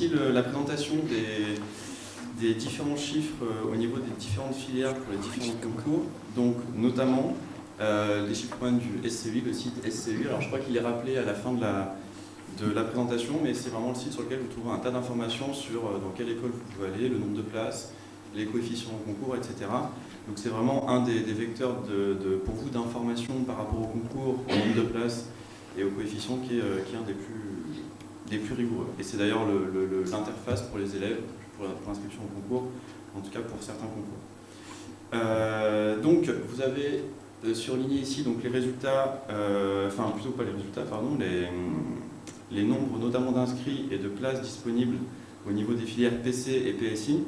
ici la présentation des différents chiffres au niveau des différentes filières pour les différents concours, donc notamment les chiffres du SCUI, le site SCUI. Alors je crois qu'il est rappelé à la fin de la présentation, mais c'est vraiment le site sur lequel vous trouverez un tas d'informations sur dans quelle école vous pouvez aller, le nombre de places, les coefficients au concours, etc. Donc c'est vraiment un des vecteurs pour vous d'information par rapport au concours, au nombre de places et au coefficient qui est un des plus rigoureux. Et c'est d'ailleurs l'interface pour les élèves, pour l'inscription au concours, en tout cas pour certains concours. Donc vous avez surligné ici donc, les résultats, enfin plutôt pas les résultats, pardon, les nombres notamment d'inscrits et de places disponibles au niveau des filières PC et PSI,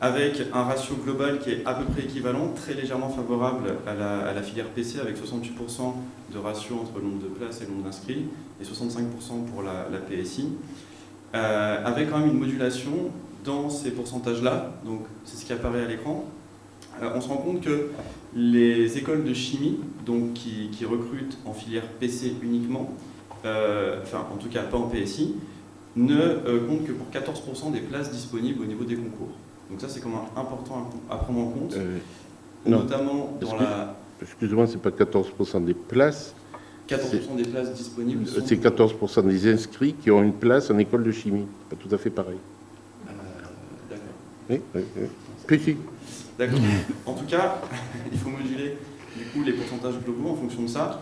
avec un ratio global qui est à peu près équivalent, très légèrement favorable à la filière PC, avec 68% de ratio entre le nombre de places et le nombre d'inscrits, et 65% pour la PSI, avec quand même une modulation dans ces pourcentages-là, donc c'est ce qui apparaît à l'écran. On se rend compte que les écoles de chimie, donc qui recrutent en filière PC uniquement, enfin en tout cas pas en PSI, ne comptent que pour 14% des places disponibles au niveau des concours. Donc ça c'est quand même important à prendre en compte, notamment dans la... Excusez-moi, c'est pas 14% des places. 14% des places disponibles sont... C'est 14% des inscrits qui ont une place en école de chimie. Pas tout à fait pareil. D'accord. Oui, oui, oui. Puis, d'accord. En tout cas, il faut moduler du coup les pourcentages globaux en fonction de ça.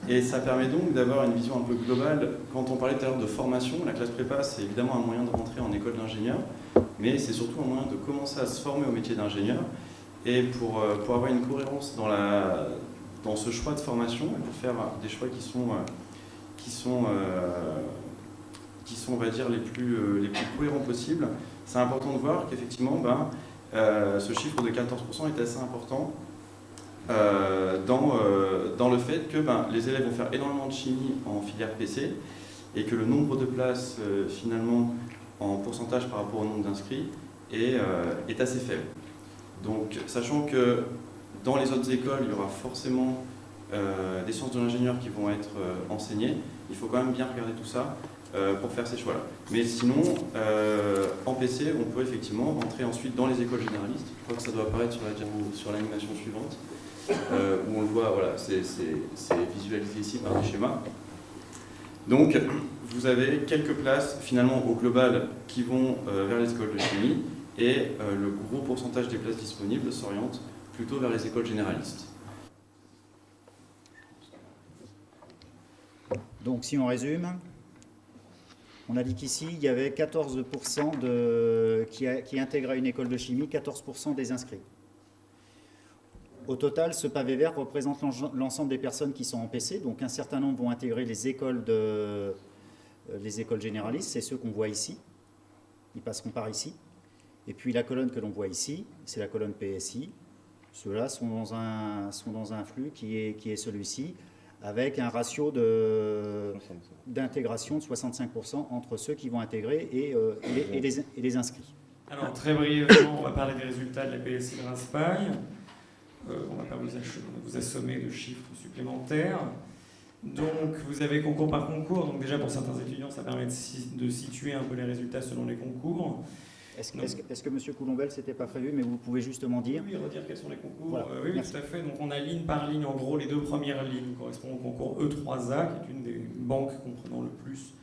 Et ça permet donc d'avoir une vision un peu globale. Quand on parlait tout à l'heure de formation, la classe prépa, c'est évidemment un moyen de rentrer en école d'ingénieur, mais c'est surtout un moyen de commencer à se former au métier d'ingénieur. Et pour avoir une cohérence dans ce choix de formation, et pour faire des choix qui sont on va dire, les plus cohérents possibles, c'est important de voir qu'effectivement, ce chiffre de 14% est assez important dans le fait que les élèves vont faire énormément de chimie en filière PC et que le nombre de places, finalement, en pourcentage par rapport au nombre d'inscrits, est assez faible. Donc, sachant que dans les autres écoles, il y aura forcément des sciences de l'ingénieur qui vont être enseignées, il faut quand même bien regarder tout ça pour faire ces choix-là. Mais sinon, en PC, on peut effectivement rentrer ensuite dans les écoles généralistes. Je crois que ça doit apparaître sur l'animation suivante, où on le voit, voilà, c'est visualisé ici par des schémas. Donc, vous avez quelques places, finalement, au global, qui vont vers les écoles de chimie, et le gros pourcentage des places disponibles s'oriente plutôt vers les écoles généralistes. Donc, si on résume, on a dit qu'ici, il y avait 14% qui intégraient une école de chimie, 14% des inscrits. Au total, ce pavé vert représente l'ensemble des personnes qui sont en PC, donc un certain nombre vont intégrer les écoles généralistes, c'est ceux qu'on voit ici, ils passeront par ici. Et puis la colonne que l'on voit ici, c'est la colonne PSI. Ceux-là sont dans un flux qui est celui-ci, avec un ratio d'intégration de 65% entre ceux qui vont intégrer et les inscrits. Alors très brièvement, on va parler des résultats de la PSI de Raspail. On ne va pas vous assommer de chiffres supplémentaires. Donc vous avez concours par concours, donc déjà pour certains étudiants ça permet de situer un peu les résultats selon les concours. Est-ce que M. Coulombel, c'était pas prévu, mais vous pouvez justement dire? Oui, redire quels sont les concours. Voilà. Oui, tout à fait. Donc on a ligne par ligne, en gros, les deux premières lignes correspondent au concours E3A, qui est une des banques comprenant le plus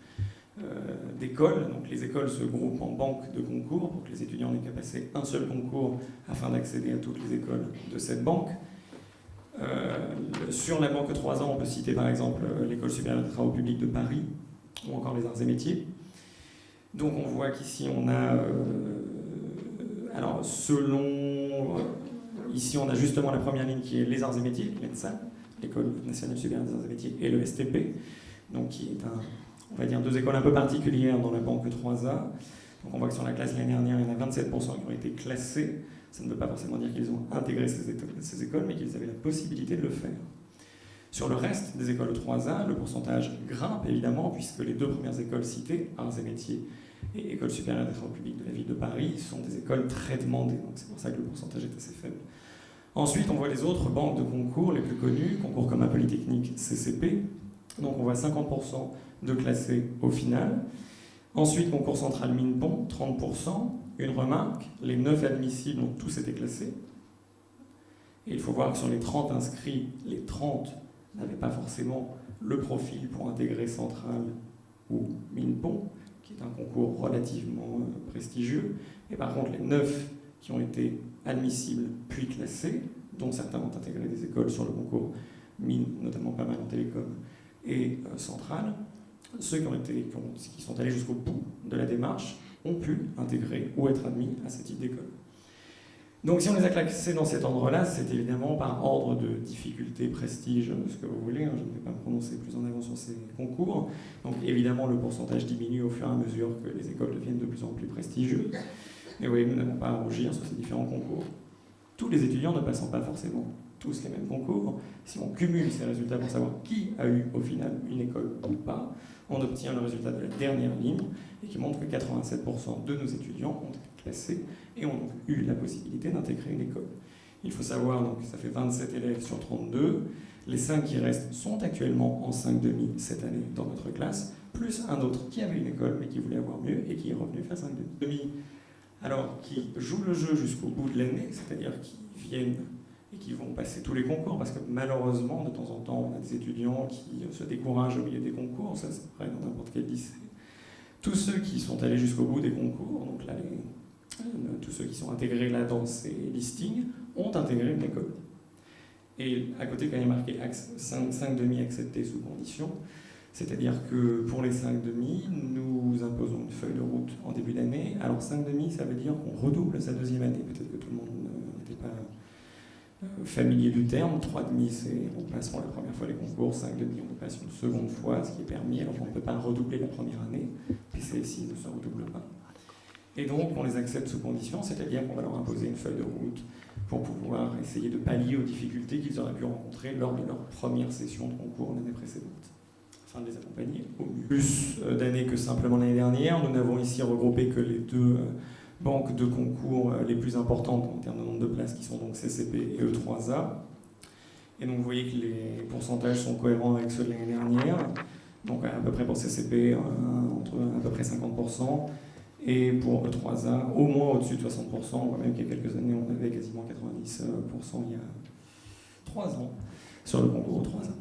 d'écoles. Donc les écoles se groupent en banques de concours pour que les étudiants n'aient qu'à passer un seul concours afin d'accéder à toutes les écoles de cette banque. Sur la banque E3A, on peut citer par exemple l'École supérieure des travaux publics de Paris ou encore les arts et métiers. Donc on voit qu'ici on a, alors ici on a justement la première ligne qui est les arts et métiers, l'ENSA, l'École nationale supérieure des arts et métiers, et le STP, donc qui est on va dire deux écoles un peu particulières dans la banque 3A. Donc on voit que sur la classe l'année dernière, il y en a 27% qui ont été classés. Ça ne veut pas forcément dire qu'ils ont intégré ces écoles, mais qu'ils avaient la possibilité de le faire. Sur le reste des écoles 3A, le pourcentage grimpe évidemment, puisque les deux premières écoles citées, arts et métiers et École supérieure des travaux publics de la ville de Paris, sont des écoles très demandées. Donc c'est pour ça que le pourcentage est assez faible. Ensuite, on voit les autres banques de concours les plus connues, concours comme un Polytechnique CCP. Donc on voit 50% de classés au final. Ensuite, concours central Mine-Pont, 30%. Une remarque, les 9 admissibles ont tous été classés. Et il faut voir que sur les 30 inscrits, les 30 n'avaient pas forcément le profil pour intégrer Centrale ou Mine-Pont, qui est un concours relativement prestigieux. Et par contre, les 9 qui ont été admissibles puis classés, dont certains ont intégré des écoles sur le concours Mine, notamment pas mal en télécom, et Centrale, ceux qui sont allés jusqu'au bout de la démarche ont pu intégrer ou être admis à ce type d'école. Donc si on les a classés dans cet ordre-là, c'est évidemment par ordre de difficulté, prestige, ce que vous voulez, hein, je ne vais pas me prononcer plus en avant sur ces concours. Donc évidemment, le pourcentage diminue au fur et à mesure que les écoles deviennent de plus en plus prestigieuses. Mais oui, nous n'avons pas à rougir sur ces différents concours. Tous les étudiants ne passant pas forcément tous les mêmes concours, si on cumule ces résultats pour savoir qui a eu au final une école ou pas, on obtient le résultat de la dernière ligne et qui montre que 87% de nos étudiants ont été classés et ont donc eu la possibilité d'intégrer une école. Il faut savoir, donc ça fait 27 élèves sur 32, les 5 qui restent sont actuellement en 5,5 cette année dans notre classe, plus un autre qui avait une école mais qui voulait avoir mieux et qui est revenu faire 5,5. Alors, qui jouent le jeu jusqu'au bout de l'année, c'est-à-dire qui viennent et qui vont passer tous les concours, parce que malheureusement, de temps en temps, on a des étudiants qui se découragent au milieu des concours, ça c'est vrai dans n'importe quel lycée. Tous ceux qui sont allés jusqu'au bout des concours, donc là, tous ceux qui sont intégrés là dans ces listings, ont intégré une école. Et à côté, quand il y a marqué 5,5 acceptés sous condition, c'est-à-dire que pour les 5,5, nous imposons une feuille de route en début d'année. Alors 5,5, ça veut dire qu'on redouble sa deuxième année. Peut-être que tout le monde n'était pas familier du terme. 3,5, c'est on passe pour la première fois les concours. 5,5, on passe une seconde fois, ce qui est permis. Alors on ne peut pas redoubler la première année. PCSI ne se redouble pas. Et donc on les accepte sous condition, c'est-à-dire qu'on va leur imposer une feuille de route pour pouvoir essayer de pallier aux difficultés qu'ils auraient pu rencontrer lors de leur première session de concours l'année précédente, afin de les accompagner au mieux. Plus d'années que simplement l'année dernière, nous n'avons ici regroupé que les deux banques de concours les plus importantes en termes de nombre de places, qui sont donc CCP et E3A. Et donc vous voyez que les pourcentages sont cohérents avec ceux de l'année dernière. Donc à peu près pour CCP, entre à peu près 50%, et pour E3A, au moins au-dessus de 60%. On voit même qu'il y a quelques années, on avait quasiment 90% il y a 3 ans sur le concours E3A.